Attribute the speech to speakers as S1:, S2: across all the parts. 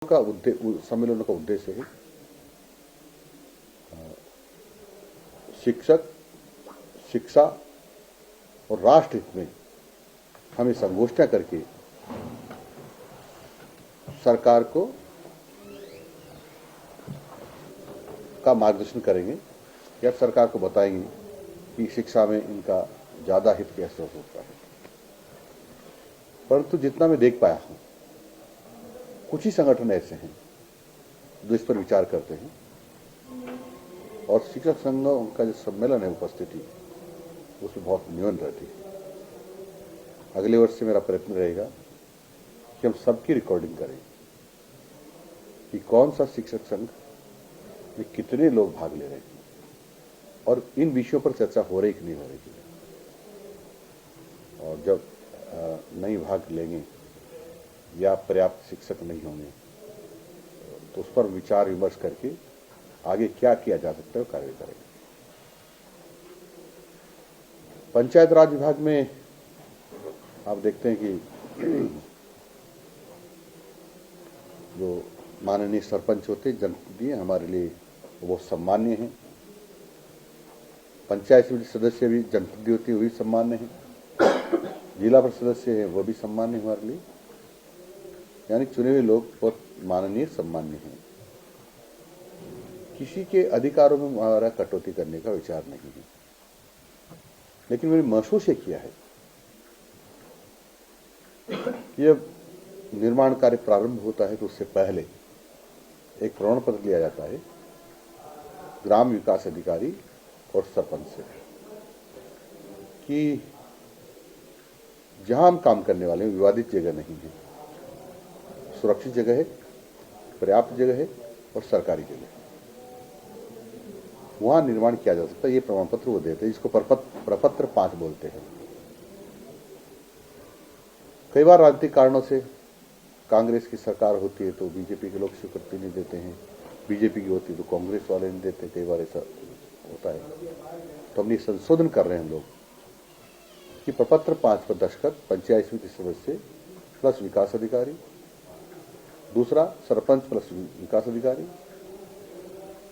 S1: सम्मेलन का उद्देश्य है शिक्षक, शिक्षा और राष्ट्र हित में हमें संगोष्ठियां करके सरकार को का मार्गदर्शन करेंगे या सरकार को बताएंगे कि शिक्षा में इनका ज्यादा हित कैसे हो सकता है। परंतु जितना मैं देख पाया हूं, कुछ ही संगठन ऐसे हैं जो इस पर विचार करते हैं और शिक्षक संघों का जो सम्मेलन है उपस्थिति उसमें बहुत न्यून रहती है। अगले वर्ष से मेरा प्रयत्न रहेगा कि हम सबकी रिकॉर्डिंग करें कि कौन सा शिक्षक संघ में कितने लोग भाग ले रहे हैं और इन विषयों पर चर्चा हो रही कि नहीं हो रही। और जब नहीं भाग लेंगे या पर्याप्त शिक्षक नहीं होंगे तो उस पर विचार विमर्श करके आगे क्या किया जा सकता है कार्य करेंगे। पंचायत राज विभाग में आप देखते हैं कि जो माननीय सरपंच होते जनप्रतिनिधि हमारे लिए वो सम्मान्य हैं। पंचायत समिति सदस्य भी जनप्रतिनिधि होती है वो भी सम्मान्य है। जिला परिषद सदस्य है वो भी सम्मान्य है हमारे लिए। यानी चुने हुए लोग बहुत माननीय सम्मान्य हैं। किसी के अधिकारों में हमारा कटौती करने का विचार नहीं है, लेकिन मैंने महसूस ये किया है कि जब निर्माण कार्य प्रारंभ होता है तो उससे पहले एक प्रमाण पत्र लिया जाता है ग्राम विकास अधिकारी और सरपंच से कि जहां हम काम करने वाले हैं विवादित जगह नहीं है, सुरक्षित जगह है, पर्याप्त जगह है और सरकारी जगह है, वहां निर्माण किया जा सकता है। ये प्रमाण पत्र वो देते हैं जिसको प्रपत्र 5 बोलते हैं। कई बार राजनीतिक कारणों से कांग्रेस की सरकार होती है तो बीजेपी के लोग स्वीकृति नहीं देते हैं, बीजेपी की होती है तो कांग्रेस वाले नहीं देते। कई बार ऐसा होता है तो हमने संशोधन कर रहे हैं हम लोग कि प्रपत्र 5 पर दस्तखत पंचायत समिति सदस्य प्लस विकास अधिकारी, दूसरा सरपंच प्लस विकास अधिकारी,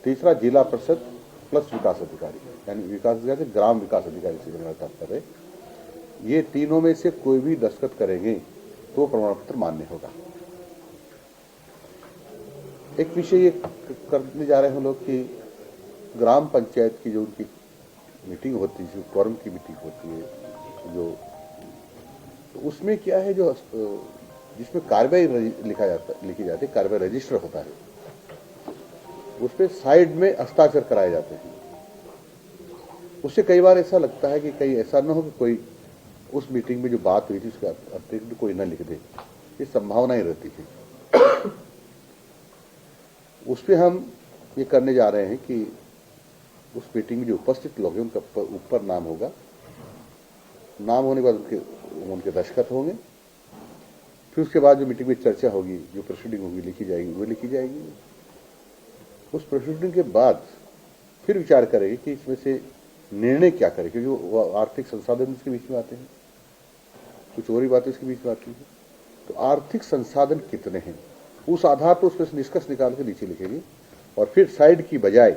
S1: तीसरा जिला परिषद प्लस विकास अधिकारी, यानी विकास अधिकारी ग्राम विकास अधिकारी से मेरा तात्पर्य है। ये तीनों में से कोई भी दस्तखत करेंगे तो प्रमाण पत्र मान्य होगा। एक विषय ये करने जा रहे हैं हम लोग कि ग्राम पंचायत की जो उनकी मीटिंग होती है, क्वारम की मीटिंग होती है, जो तो उसमें क्या है जो जिसमें कार्रवाई लिखी जाती है, कार्रवाई रजिस्टर होता है, उस पर साइड में हस्ताक्षर कराए जाते हैं। उससे कई बार ऐसा लगता है कि कहीं ऐसा न हो कि कोई उस मीटिंग में जो बात हुई थी उसके अतिरिक्त कोई न लिख दे, ये संभावनाएं रहती है। उस पर हम ये करने जा रहे हैं कि उस मीटिंग में जो उपस्थित लोग हैं उनका ऊपर नाम होगा, नाम होने के बाद उनके दस्तखत होंगे। फिर उसके बाद जो मीटिंग में चर्चा होगी, जो प्रोसीडिंग होगी लिखी जाएगी, वो लिखी जाएगी। उस प्रोसीडिंग के बाद फिर विचार करेंगे कि इसमें से निर्णय क्या करें, क्योंकि वो आर्थिक संसाधन इसके बीच में आते हैं, कुछ और ही बातें इसके बीच में आती हैं। तो आर्थिक संसाधन कितने हैं उस आधार पर उसमें से निष्कर्ष निकाल के नीचे लिखेंगे और फिर साइड की बजाय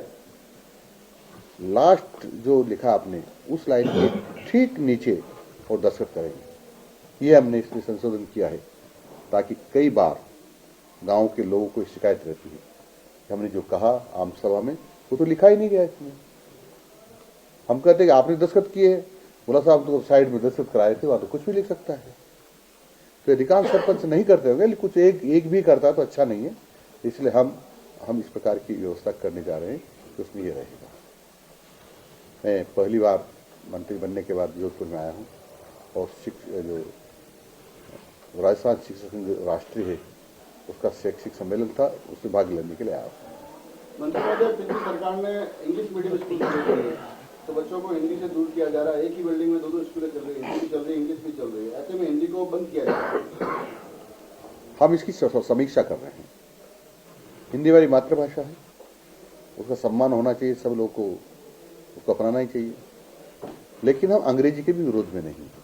S1: लास्ट जो लिखा आपने उस लाइन के ठीक नीचे और दस्तखत करेंगे। ये हमने इसमें संशोधन किया है ताकि कई बार गांव के लोगों को शिकायत रहती है कि हमने जो कहा आम सभा में वो तो लिखा ही नहीं गया इसमें। हम कहते हैं कि आपने दस्तखत किए, बोला साहब तो साइड में दस्तखत कराए थे, वहां तो कुछ भी लिख सकता है। तो अधिकांश सरपंच नहीं करते होंगे, लेकिन कुछ एक भी करता है तो अच्छा नहीं है। इसलिए हम इस प्रकार की व्यवस्था करने जा रहे हैं तो उसमें ये रहेगा। मैं पहली बार मंत्री बनने के बाद जोधपुर में आया हूँ और जो राजस्थान शिक्षक संघ राष्ट्रीय है उसका शैक्षिक सम्मेलन था, उसमें भाग लेने के लिए आया हूँ।
S2: मंत्री महोदय, पिछली सरकार ने इंग्लिश मीडियम स्कूल खोले थे तो बच्चों को हिंदी से दूर किया जा रहा है। एक ही बिल्डिंग में 2 स्कूलें चल रही है, हिंदी भी चल रही है, इंग्लिश भी चल रही है। ऐसे में हिंदी को बंद किया जा रहा है।
S1: हम इसकी समीक्षा कर रहे हैं। हिंदी हमारी मातृभाषा है, उसका सम्मान होना चाहिए, सब लोगों को उसको अपनाना ही चाहिए। लेकिन हम अंग्रेजी के भी विरोध में नहीं।